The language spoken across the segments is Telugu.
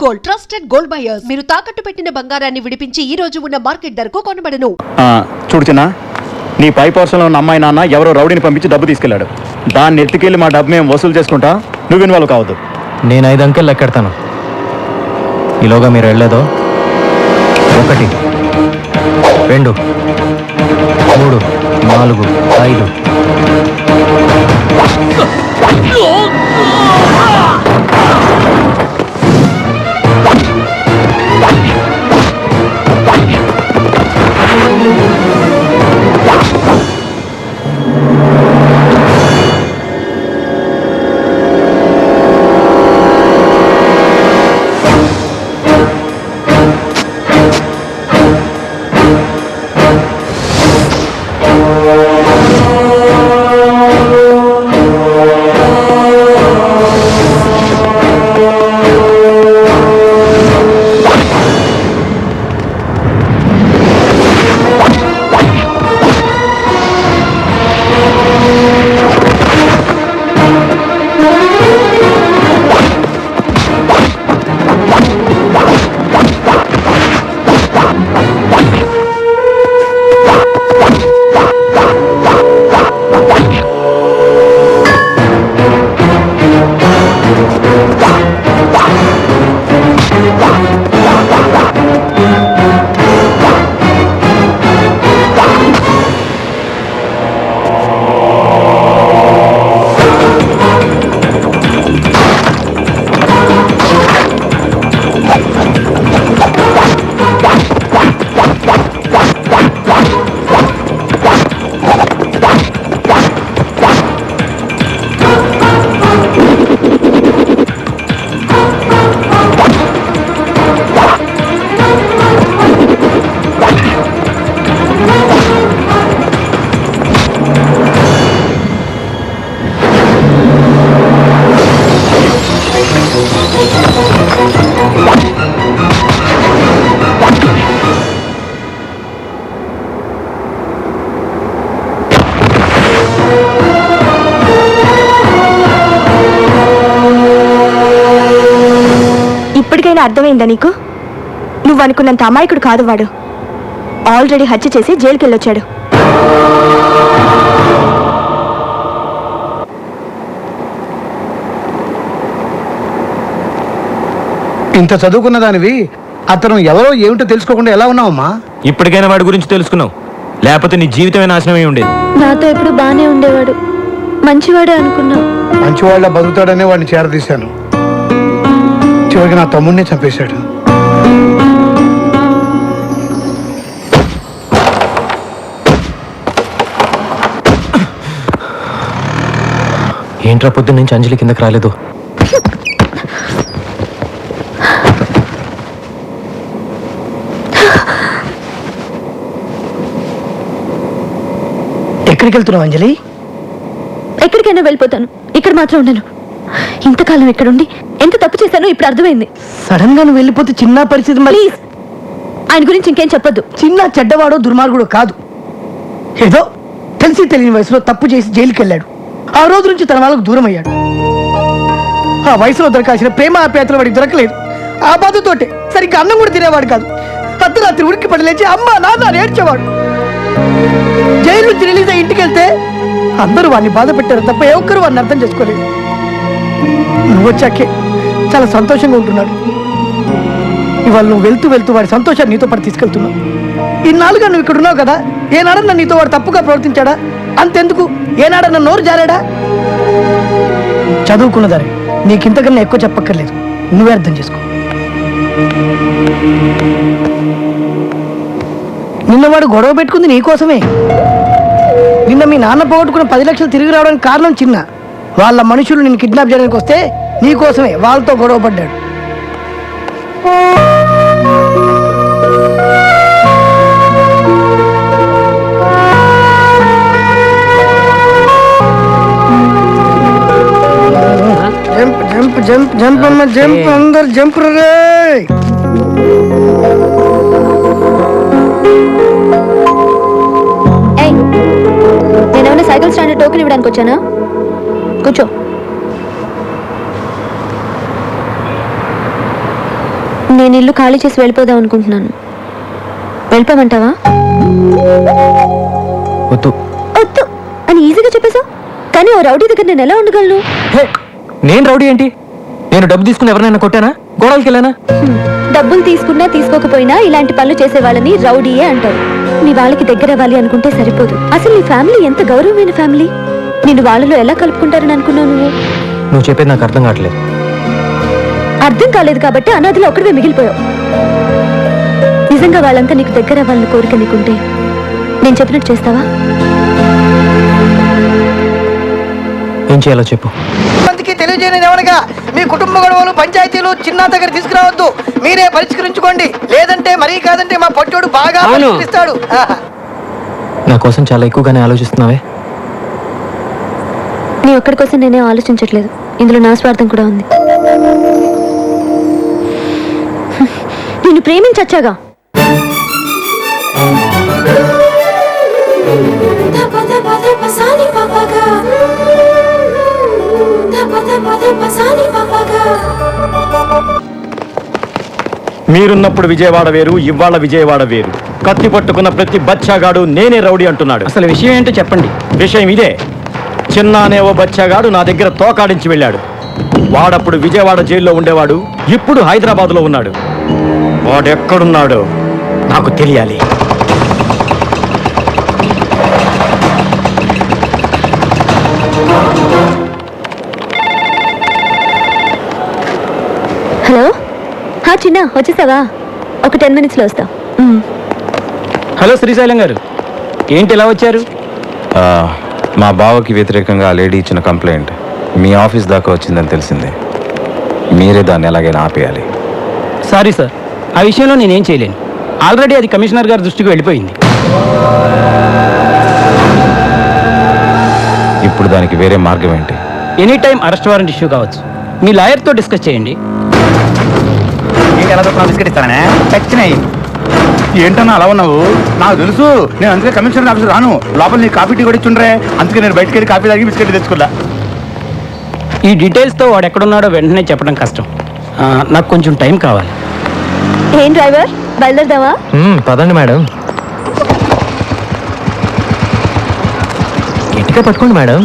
Gold, trusted gold buyers. మీరు తాకట్టు పెట్టిన బంగారాన్ని విడిపించి ఈ రోజు ఉన్న మార్కెట్ ధరకు కొనబడను. చూడు చిన్న, నీ పై పోర్షన్లో ఉన్న అమ్మాయి నాన్న ఎవరో రౌడీని పంపించి డబ్బు తీసుకెళ్లాడు. దాన్ని ఎత్తుకెళ్ళి మా డబ్బు మేము వసూలు చేసుకుంటా. నువ్వు ఇన్వాల్వ్ కావద్దు. నేను 5 అంకెలు లెక్కెడతాను. ఈలోగా మీరు వెళ్ళేదో 1 2 3 4 5. ఇప్పటికైనా అర్థమైందా నీకు? నువ్వు అనుకున్నంత అమాయకుడు కాదు వాడు. ఆల్రెడీ హత్య చేసి జైలుకి వెళ్ళొచ్చాడు. ఇంత చదువుకున్న దానివి అతను ఎవరో ఏమిటో తెలుసుకోకుండా ఎలా ఉన్నావమ్మా? ఇప్పటికైనా వాడి గురించి తెలుసుకున్నావు, లేకపోతే నీ జీవితమే నాశనమై ఉండేది. నాతో ఎప్పుడు బానే ఉండేవాడు, మంచివాడే అనుకున్నా. మంచివాళ్ళ బతుకుతాడనే వాడిని చేరదీశాను. చివరికి నా తమ్ముడిని చంపేశాడు. ఏంట్రా పొద్దున్న నుంచి అంజలి కిందకి రాలేదు? ఎక్కడికి వెళ్తున్నావు అంజలి? ఎక్కడికైనా వెళ్ళిపోతాను, ఇక్కడ మాత్రం ఉండను. ఇంతకాలం ఇక్కడుండి ఎంత తప్పు చేశానో ఇప్పుడు అర్థమైంది. సడన్ గా నువ్వు వెళ్ళిపోతే చిన్న పరిస్థితి. ప్లీజ్, ఆయన గురించి ఇంకేం చెప్పొద్దు. చిన్న చెడ్డవాడో దుర్మార్గుడు కాదు. ఏదో తెలిసి తెలియని వయసులో తప్పు చేసి జైలుకి వెళ్ళాడు. ఆ రోజు నుంచి తన వాళ్ళకు దూరం అయ్యాడు. ఆ వయసులో దొరకాల్సిన ప్రేమ ఆప్యాయతలు వాడికి దొరకలేదు. ఆ బాధతోటే సరిగ్గా అన్నం కూడా తినేవాడు కాదు. అర్ధరాత్రి ఉడికి పడి లేచి అమ్మ నాన్న ఏడ్చేవాడు. జైలు నుంచి రిలీజ్ అయ్యి ఇంటికి వెళ్తే అందరూ వాడిని బాధ పెట్టారు తప్ప ఏ ఒక్కరు వాడిని అర్థం చేసుకోలేదు. నువ్వు వచ్చాకే చాలా సంతోషంగా ఉంటున్నాడు. ఇవాళ నువ్వు వెళ్తూ వెళ్తూ వాడి సంతోషాన్ని నీతో పాటు తీసుకెళ్తున్నావు. ఇన్నాళ్ళుగా నువ్వు ఇక్కడ ఉన్నావు కదా, ఏనాడన్నా నీతో వాడు తప్పుగా ప్రవర్తించాడా? అంతెందుకు, ఏనాడన్నా నోరు జారాడా? చదువుకున్నదారే, నీకింతకన్నా ఎక్కువ చెప్పక్కర్లేదు. నువ్వే అర్థం చేసుకో. నిన్న వాడు గొడవ పెట్టుకుంది నీకోసమే. నిన్న మీ నాన్న పోగొట్టుకున్న 10 లక్షలు తిరిగి రావడానికి కారణం చిన్న. వాళ్ళ మనుషులు నిన్ను కిడ్నాప్ చేయడానికి వస్తే నీకోసమే వాళ్ళతో గొడవ పడ్డాడు. జంప్ జంప్ జంప్ అమ్మ జంప్, అందరు జంప్ రే. నేనేమైనా సైకిల్ స్టాండ్ టోకెన్ ఇవ్వడానికి వచ్చానా? కూర్చో. నేను ఇల్లు ఖాళీ చేసి వెళ్ళిపోదాం అనుకుంటున్నాను. వెళ్ళిపోమంటావా? వద్దు. వద్దు అని ఈజీగా చెప్పేశావు, కానీ ఓ రౌడీ దగ్గర నేను ఎలా ఉండగలను? హే, నేను రౌడీ ఏంటి? నేను డబ్బు తీసుకుని ఎవరినైనా కొట్టానా? గోడలకి వెళ్ళానా? డబ్బులు తీసుకున్నా తీసుకోకపోయినా ఇలాంటి పనులు చేసే వాళ్ళని రౌడీయే అంటారు. నీ వాళ్ళకి దగ్గర అవ్వాలి అనుకుంటే సరిపోదు. అసలు నీ ఫ్యామిలీ ఎంత గౌరవమైన ఫ్యామిలీ. నిన్ను వాళ్ళలో ఎలా కలుపుకుంటారని అనుకున్నావు నువ్వు? నువ్వు చెప్పేది నాకు అర్థం కావట్లేదు. అర్థం కాలేదు కాబట్టి అనాథలో ఒక్కడివే మిగిలిపోయావు. నిజంగా వాళ్ళంతా నీకు దగ్గర అవ్వాలని కోరిక నీకుంటే నేను చెప్పినట్టు చేస్తావా? ఏం చేయాలో చెప్పు. మందికి తెలియజేయని ఏమనగా మీ కుటుంబ గొడవలు పంచాయతీలు చిన్న దగ్గర తీసుకురావద్దు, మీరే పరిష్కరించుకోండి. లేదంటే మరీ కాదంటే మా పొట్టోడు బాగా పరిష్కరిస్తాడు. నా కోసం చాలా ఎక్కువగానే ఆలోచిస్తున్నావే. నీ ఒక్కడి కోసం నేనే ఆలోచించట్లేదు, ఇందులో నా స్వార్థం కూడా ఉంది. నిన్ను ప్రేమించచ్చాగా. మీరున్నప్పుడు విజయవాడ వేరు, ఇవాళ విజయవాడ వేరు. కత్తి పట్టుకున్న ప్రతి బచ్చాగాడు నేనే రౌడీ అంటున్నాడు. అసలు విషయం ఏంటో చెప్పండి. విషయం ఇదే. చిన్న అనే ఓ బచ్చాగాడు నా దగ్గర తోకాడించి వెళ్ళాడు. వాడప్పుడు విజయవాడ జైల్లో ఉండేవాడు, ఇప్పుడు హైదరాబాద్లో ఉన్నాడు. వాడెక్కడున్నాడో నాకు తెలియాలి. హలో, చిన్న వచ్చేసావా? ఒక 10 minutesలో వస్తా. హలో శ్రీశైలం గారు, ఏంటి ఇలా వచ్చారు? మా బావకి వ్యతిరేకంగా ఆ లేడీ ఇచ్చిన కంప్లైంట్ మీ ఆఫీస్ దాకా వచ్చిందని తెలిసింది. మీరే దాన్ని ఎలాగైనా ఆపేయాలి. సారీ సార్, ఆ విషయంలో నేనేం చేయలేను. ఆల్రెడీ అది కమిషనర్ గారి దృష్టికి వెళ్ళిపోయింది. ఇప్పుడు దానికి వేరే మార్గం ఏంటి? Any time arrest warrant issue కావచ్చు. మీ లాయర్తో డిస్కస్ చేయండి. ఏంటన్నా అలా ఉన్నావు? నాకు తెలుసు, నేను అందుకే కమిషనర్ ఆఫీస్ రాను. లోపల నీ కాఫీ టీ కూడా ఇచ్చుండ్రే, అందుకే నేను బయటకు వెళ్ళి కాఫీ తాగి బిస్కెట్ తెచ్చుకున్నా. ఈ డీటెయిల్స్తో వాడు ఎక్కడున్నాడో వెంటనే చెప్పడం కష్టం. నాకు కొంచెం టైం కావాలి. ఏం డ్రైవర్, బయలుదేరదావా? పదండి మేడం. గట్టిగా పట్టుకోండి మేడం.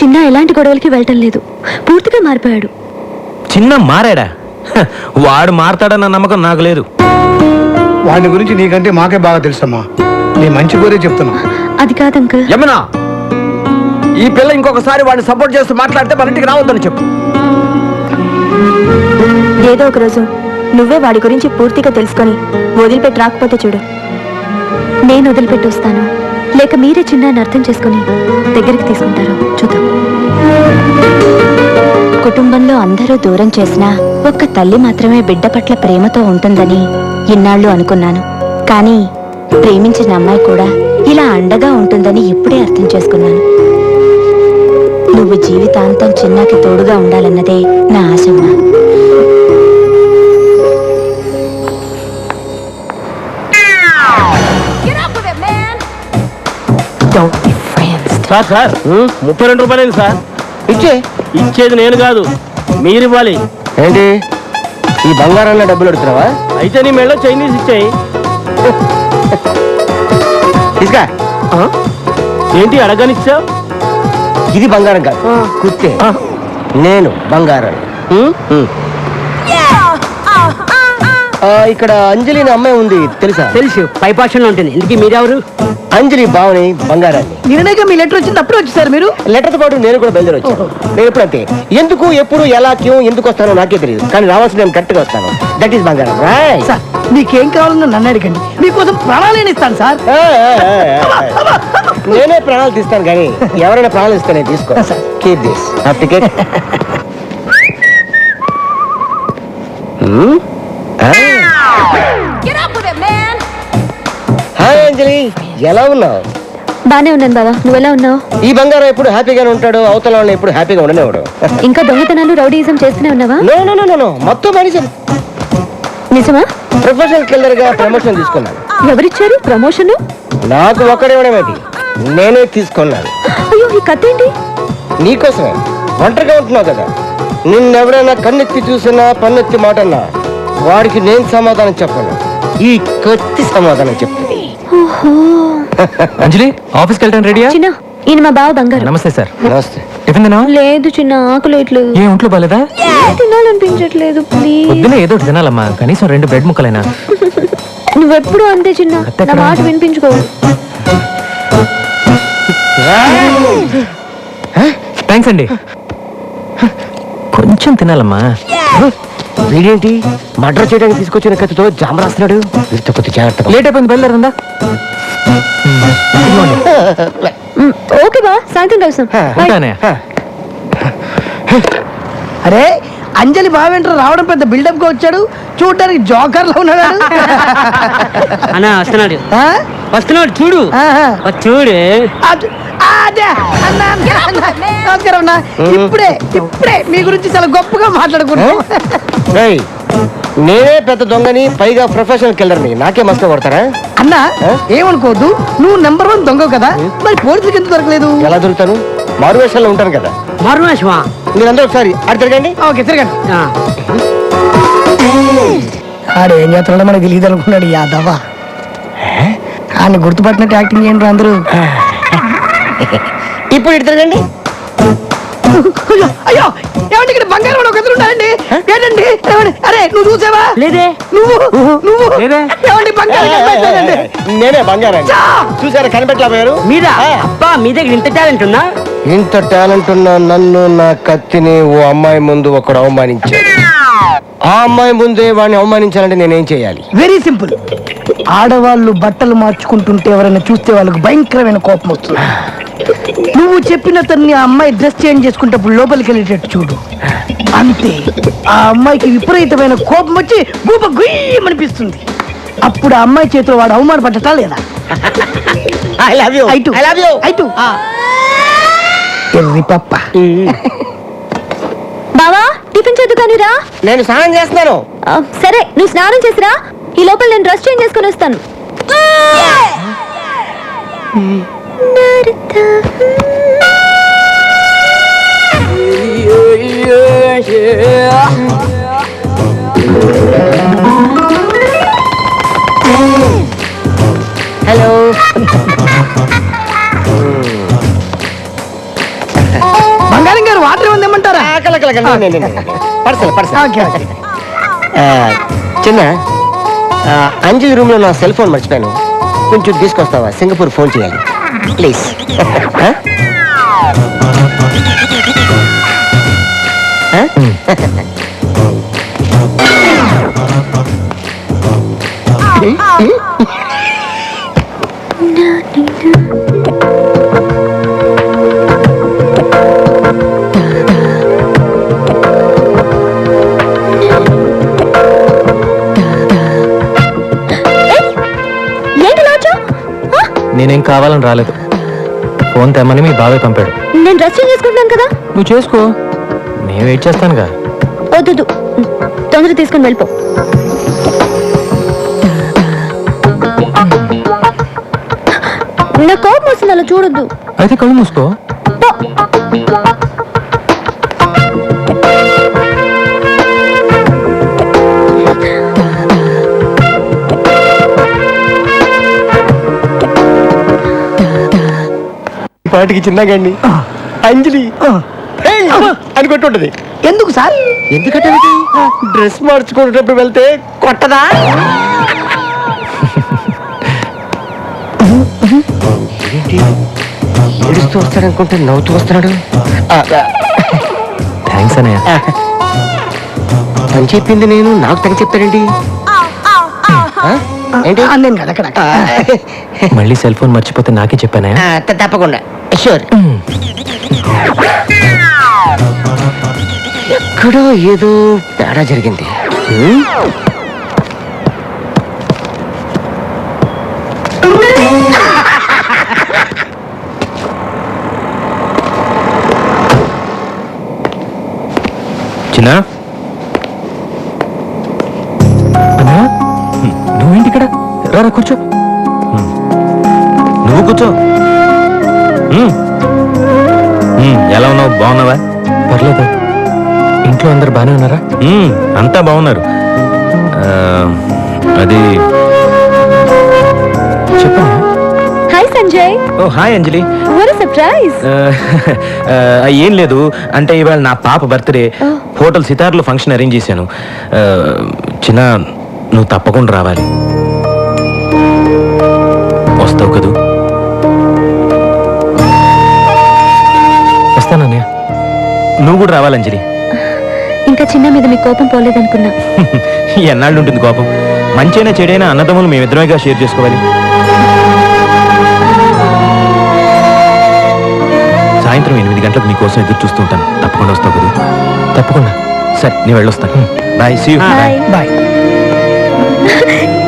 చిన్న ఎలాంటి గొడవలకి వెళ్ళటం లేదు, పూర్తిగా మారిపోయాడు. చిన్న మారాడా? వాడు మారతాడన్న నమ్మకం నాకు లేదు. వాడి గురించి నీకంటే మాకే బాగా తెలుసమ్మా. నీ మంచి కోరే చెప్తున్నా. అది కాదు అంకుల్. యమునా, ఈ పిల్ల ఇంకొకసారి వాడిని సపోర్ట్ చేస్తూ మాట్లాడితే మన ఇంటికి రావద్దని చెప్పు. ఏదో ఒక రోజు నువ్వే వాడి గురించి పూర్తిగా తెలుసుకొని వదిలిపెట్టి రాకపోతే చూడు, నేను వదిలిపెట్టి వస్తాను, లేక మీరే చిన్న అర్థం చేసుకొని దగ్గరికి తీసుకుంటారు చూద్దాం. కుటుంబంలో అందరూ దూరం చేసినా ఒక్క తల్లి మాత్రమే బిడ్డ పట్ల ప్రేమతో ఉంటుందని ఇన్నాళ్ళు అనుకున్నాను. కానీ ప్రేమించిన అమ్మాయి కూడా ఇలా అండగా ఉంటుందని ఇప్పుడే అర్థం చేసుకున్నాను. నువ్వు జీవితాంతం చిన్నకి తోడుగా ఉండాలన్నదే నా ఆశమ్మా. సార్ సార్ 32 రూపాయలు సార్. ఇచ్చేది నేను కాదు, మీరు ఇవ్వాలి. ఏంటి ఈ బంగారంలో డబ్బులు అడుగుతున్నావా? అయితే నీ మెళ్ళో చైనీస్ ఇచ్చాయి. తీసుకా. ఏంటి అడగనిచ్చావు? ఇది బంగారం కాదు, కుత్తే. నేను బంగారం. ఇక్కడ అంజలి అనే అమ్మాయి ఉంది, తెలుసా? తెలుసు, పైపాషంలో ఉంటుంది. ఇందుకీ మీరెవరు? అంజలి బావని బంగారాన్ని. నిన్నగా మీ లెటర్ వచ్చింది, అప్పుడే వచ్చేసారు మీరు? లెటర్తో పాటు నేను కూడా బయలుదేరి వచ్చాను. నేను ఎప్పుడు అంతే, ఎందుకు ఎప్పుడు ఎలా క్యూ ఎందుకు వస్తానో నాకే తెలియదు, కానీ రావాల్సి నేను కరెక్ట్గా వస్తాను. దట్ ఈస్ బంగారం. సార్ మీకేం కావాలన్నా నన్ను అడగండి, మీకోసం ప్రాణాలు ఇస్తాను సార్. నేనే ప్రాణాలు తీస్తాను, కానీ ఎవరైనా ప్రాణాలు ఇస్తే నేను తీసుకో. కీప్ దిస్ నా టికెట్. హాయ్ అంజలి, ఎలా ఉన్నావు? బానే ఉన్నాను బావా, నువ్వెలా ఉన్నావు? ఈ బంగారం ఎప్పుడు హ్యాపీగానే ఉంటాడు, అవతల వాళ్ళని ఎప్పుడు హ్యాపీగా ఉండనేవాడు. ఇంకా దొంగతనాలు రౌడీయిజం చేస్తూనే ఉన్నావా? నో, మొత్తం మనిషి. నిజమా? ప్రొఫెషనల్ కిల్లర్ గా ప్రమోషన్ తీసుకున్నాను. ఎవరిచ్చారు ప్రమోషన్? నాకు ఒక్కడేమేటి, నేనే తీసుకున్నాను. అయ్యో, ఈ కథ ఏంటి? నీకోసమే, ఒంటరిగా ఉంటున్నావు కదా, నిన్నెవరైనా కన్నెత్తి చూసినా పన్నెత్తి మాటన్నా వాడికి నేను సమాధానం చెప్పను, ఈ కత్తి సమాధానం చెప్తుంది. అంజలి ఆఫీస్కి వెళ్ళడానికి రెడీయా? చిన్న ఈయన మా బావ బంగారు. నమస్తే సార్. నమస్తే. టిఫిన్ తిన్నావా? లేదు చిన్న, ఆకలేట్లేదు. ఏ ఒంట్లో బాలేదా? తినాలనిపించట్లేదు ప్లీజ్. పొద్దున ఏదో ఒకటి తినాలమ్మా, కనీసం 2 బ్రెడ్ ముక్కలైనా. నువ్వెప్పుడు అంతే చిన్న, నా మాట వినిపించుకో. థ్యాంక్స్ అండి. కొంచెం తినాలమ్మా. వీడేంటి మర్డర్ చేయడానికి తీసుకొచ్చిన కత్తితో జామ రాస్తున్నాడు? వీరితో కొద్ది జాగ్రత్తగా. లేట్ అయిపోయింది, బయలుదేరిందా? ఓకే బా, సాయంత్రం కలుస్తాం. ఉంటానే. అరే అంజలి బావేంట్రా రావడం పెద్ద బిల్డప్ గా వచ్చాడు, చూడడానికి జోకర్ లో ఉన్నాడు. అన్న వస్తున్నాడు, ఆ? వస్తున్నాడు చూడు, ఆహా. చూడు. అదే అన్నా, అన్నా, నమస్కారం అన్నా. ఇప్పుడే మీ గురించి చాలా గొప్పగా మాట్లాడుకున్నాం. ఏయ్, నేనే పెద్ద దొంగని, పైగా ప్రొఫెషనల్ కిల్లర్ని, నాకే మస్తు కొడతారా? అన్నా ఏమనుకోవద్దు, నువ్వు నెంబర్ 1 దొంగవు కదా, మరి పోలీసులకు ఎందుకు దొరకలేదు? ఎలా దొరుకుతాను? మారువేషంలో ఉంటాను కదా. మరుమేషమా? మీరందరూ ఒకసారి అటు తిరగండి. ఓకే తిరగండి. ఆడు ఏం చేస్తున్నాడో మనకు తెలియదు అనుకున్నాడు యాదవ. ఆయన గుర్తుపట్టినట్టు యాక్టింగ్ చేయండి అందరూ. ఇప్పుడు ఇటు తిరగండి. అయ్యో అయ్యో, ఏమండి ఇక్కడ బంగారం వాడు ఒక ఎదురు ఉన్నాడండి. ఏంటండి ఏమండి? అరే నువ్వు చూసావా? లేదే. నువ్వు లేదే. ఏమండి బంగారం కనిపించలేదండి. నేనే బంగారం. చా! చూసారా కనిపెట్టలేకపోయారు? మీరా? అబ్బా మీ దగ్గర ఇంత టాలెంట్ ఉందా? ఇంత టాలెంట్ ఉన్న నన్ను, నా కత్తిని ఓ అమ్మాయి ముందు ఒకడు అవమానించాడు. ఆ అమ్మాయి ముందే వాడిని అవమానించాలంటే నేనేం చేయాలి? Very simple. ఆడవాళ్ళు బట్టలు మార్చుకుంటుంటే ఎవరైనా చూస్తే వాళ్ళకి భయంకరమైన కోపం వస్తుంది. నువ్వు చెప్పిన తన్ని ఆ అమ్మాయి డ్రెస్ చేంజ్ చేసుకుంటప్పుడు లోపలికి వెళ్ళేటట్టు చూడు. అంతే, ఆ అమ్మాయికి విపరీతమైన కోపం వచ్చి గూప గుయ్యమనిపిస్తుంది. అప్పుడు ఆ అమ్మాయి చేతిలో వాడు అవమానపడ్డటా లేదా? I love you. ఐటు ఐ లవ్ యు. ఐటు ఎర్రి పప్ప. బావా టిఫిన్ చేద్దు కానీ రా. నేను స్నానం చేస్తున్నాను. సరే నువ్వు స్నానం చేసిరా, ఈ లోపల నేను డ్రెస్ చేంజ్ చేసుకొని వస్తాను. హలో. బంగారం గారు వాటర్ ఏమంటారా? Parcel okay okay. చిన్న అంజలి రూమ్ లో నా సెల్ ఫోన్ మర్చిపోయాను, కొంచెం తీసుకొస్తావా? సింగపూర్ ఫోన్ చేయాలి ప్లీజ్. నేనేం కావాలని రాలేదు, ఫోన్ తెమ్మని మీ బాబాయ్ పంపాడు. నేను డ్రెస్ చేంజ్ చేసుకుంటున్నాను కదా. నువ్వు చేసుకో, నేను వెయిట్ చేస్తానుగా. వద్దు, తొందరగా తీసుకొని వెళ్ళిపో. నా కోపం వస్తుంది, అలా చూడొద్దు. అయితే కళ్ళు మూసుకో. పాటికి చిన్నగండి అంజలి అని కొట్టుంటది. ఎందుకు సార్? ఎందుకంటే డ్రెస్ మార్చుకునేటప్పుడు వెళ్తే కొట్టదా? ఏంటి ఏడుస్తూ వస్తాడనుకుంటే నవ్వుతూ వస్తున్నాడు. థ్యాంక్స్ అన్నయ్య. అని చెప్పింది నేను, నాకు తగ్గ చెప్తాడండి. ఏంటి నేను కదా అక్కడ. మళ్ళీ సెల్ ఫోన్ మర్చిపోతే నాకే చెప్పానే. తప్పకుండా షూర్. ఎక్కడో ఏదో తేడా జరిగింది. చిన్న నువ్వేంటి ఇక్కడ? రా కూర్చో. నువ్వు కూర్చో. ఎలా ఉన్నావు? బాగున్నావా? పర్లేదు. ఇంట్లో ఇంట్లో అందరు బాగానే ఉన్నారా? అంతా బాగున్నారు. అది చెప్పండి. Hi Sanjay, oh hi Anjali. What surprise. ఏం లేదు, అంటే ఇవాళ నా పాప బర్త్డే. హోటల్ సితార్లో ఫంక్షన్ అరేంజ్ చేశాను. చిన్న నువ్వు తప్పకుండా రావాలి. వస్తావు కదూ? వస్తానన్నయ్య. నువ్వు కూడా రావాలి అంజలి. ఇంకా చిన్న మీద మీ కోపం పోలేదనుకున్నా. ఎన్నాళ్ళు ఉంటుంది కోపం? మంచైనా చెడైనా అన్నదమ్ములు మేమిద్దరమేగా షేర్ చేసుకోవాలి. సాయంత్రం 8 గంటలకు నీకోసం ఎదురు చూస్తూ ఉంటాను. తప్పకుండా వస్తావు కదా? తప్పకుండా. సరే, నేను వెళ్ళొస్తాను. బాయ్. See you. బాయ్.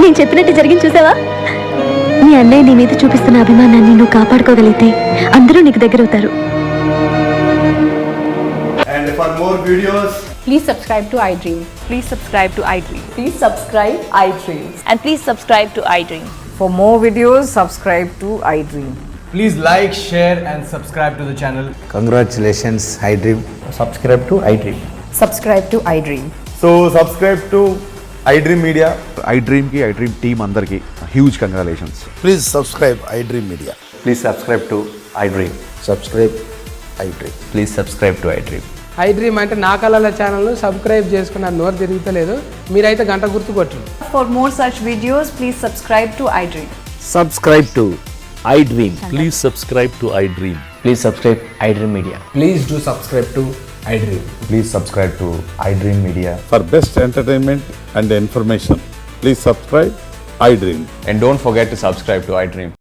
నేను చెప్పినట్టు జరిగింది చూసావా? మీ అన్నయ్య నీ మీద చూపిస్తున్న అభిమానాన్ని నువ్వు కాపాడుకోగలిగితే అందరూ నీకు దగ్గరవుతారు. And for more videos, Please subscribe to iDream. Please subscribe to iDream. Please subscribe iDream. And please subscribe to iDream. For more videos, subscribe to iDream. please like, share and subscribe to the channel. Congratulations iDream. Subscribe to iDream. Subscribe to iDream. So subscribe to iDream Media. iDream ki iDream team andarki huge congratulations. Please subscribe iDream media. Please subscribe to iDream. Subscribe iDream. Please subscribe to iDream. iDream అంటే నా కళల ఛానల్ సబ్స్క్రైబ్ చేసుకున్న నోరు తిరుగుతలేదు. మీరైతే గంట గుర్తు కొట్టండి. For more such videos, please subscribe to iDream. Subscribe to iDream. Please subscribe to iDream. Please subscribe iDream media. Please do subscribe to iDream. Please subscribe to iDream Media. For best entertainment and information, please subscribe iDream. And don't forget to subscribe to iDream.